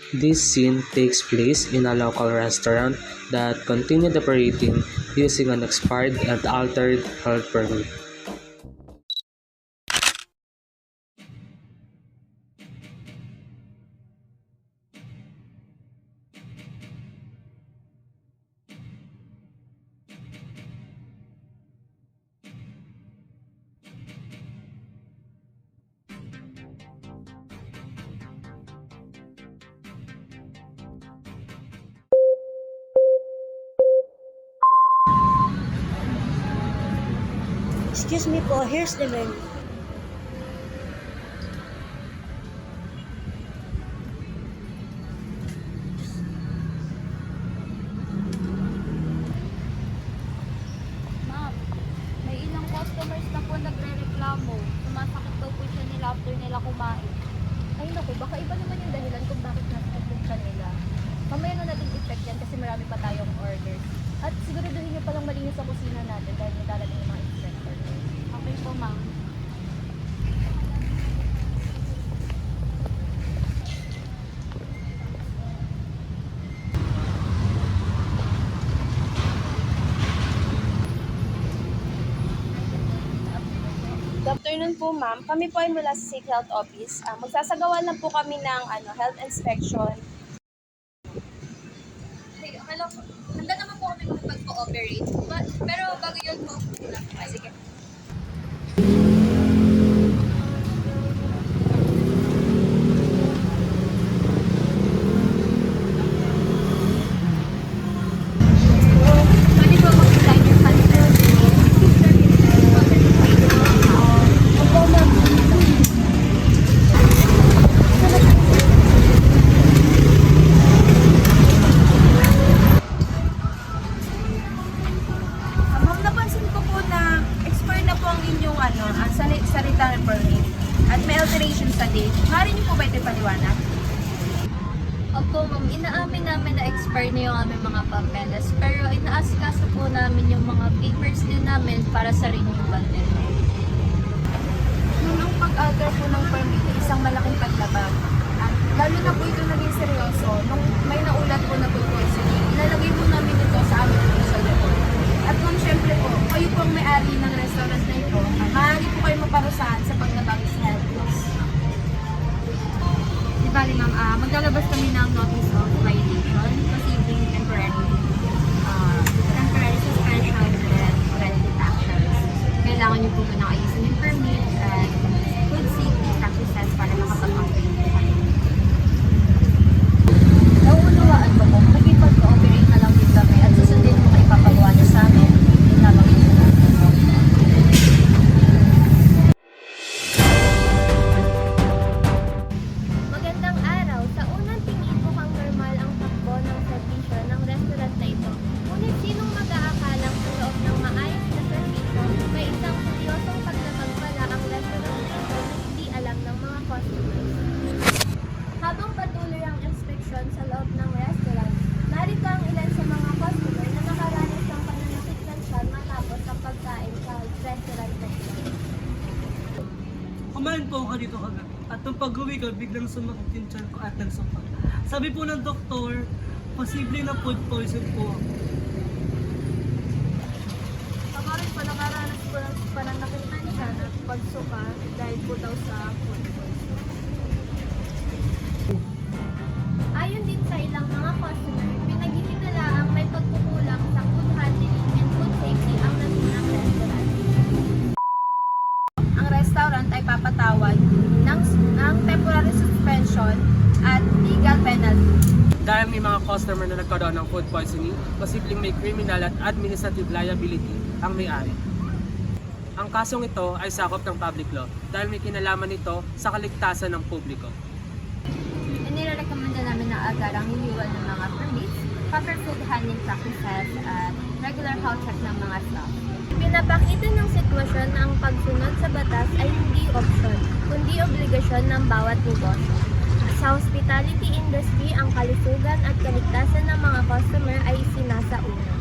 This scene takes place in a local restaurant that continued operating using an expired and altered health permit. Excuse me po, here's the menu. Ma'am, may ilang customers na po nagre-reklamo. Sumasakit daw po siya nila after nila kumain. Ay naku, baka iba naman yung dahilan kung bakit nasakit yung siya nila. Mamaya na natin i-check yan kasi marami pa tayong orders. At siguraduhin niyo palang malinis sa kusina natin dahil may darating yung mga inspector. Okay po, ma'am. Good afternoon po, ma'am. Kami po ay mula sa State Health Office. Magsasagawa na po kami ng health inspection. Hello po. Handa naman po kami mag-cooperate. Pero bago yun po, sige. Pwede po mag-design your content. Ma'am, napansin ko po na expired na po ang inyong sanitary permit at may alteration sa date. Maaari niyo po ba ito paliwanag? Opo, ma'am. Inaamin namin na expired na yung aming mga papeles. Pero inaasikaso po namin yung mga papers din namin para sa renewal din. Nung pag-alter po ng permit, isang malaking paglabag. At lalo na po ito naging seryoso nung may naulat po na food poisoning. Ilalagay po namin ito sa aming official report. At kung syempre po, kayo po ang may-ari ng restaurant na ito, maaari po kayo maparusahan sa paglabag sa health laws. Di bali, ma'am, maglalabas kami ng notice of violation, proceeding temporary suspension and preventive actions. Kailangan niyo po muna ayusin yung permit and food safety practices para makapag-operate po kami. Nauunawaan mo po, makipag-cooperate na lang din kami at susundin mo kayo papagawa niyo sa amin. Yun lamang yung Magandang araw. Sa unang tingin mukhang normal ang takbo ng serbisyo ng restaurant na ito. Ngunit sinong mag-aakalang sa loob ng maayos na serbisyo, may isang seryosong paglabag pala ang restaurant na ito na hindi alam ng mga customers. Habang patuloy ang inspeksyon sa loob ng restaurant, narito ang ilan sa mga customer na nakaranas ng pananakit ng tiyan matapos ang pagkain sa restaurant na ito. Kumain po ako dito kagad. At nung pag-uwi ko, biglang sumakit yung tiyan ko at nagsuka. Sabi po ng doktor, posible na food poison po. Ako rin po, nakaranas po ng pananakit ng tiyan at pagsuka dahil po daw sa food poisoning. Ayon din sa ilang mga customer, pinaghihinala ang may pagkukulang sa food handling and food safety ang natunang restaurant. Ang restaurant ay papatawad ng temporary suspension at legal penalty. Dahil may mga customer na nagkaroon ng food poisoning, posibleng may criminal at administrative liability ang may-ari. Ang kasong ito ay sakop ng public law dahil may kinalaman ito sa kaligtasan ng publiko. Inirekomenda namin na agarang renewal ng mga permits, proper food handling practices, at regular health check ng mga staff. Pinapakita ng sitwasyon na ang pagsunod sa batas ay hindi opsyon, kundi obligasyon ng bawat negosyo. Sa hospitality industry, ang kalusugan at kaligtasan ng mga customer ay sinasa una.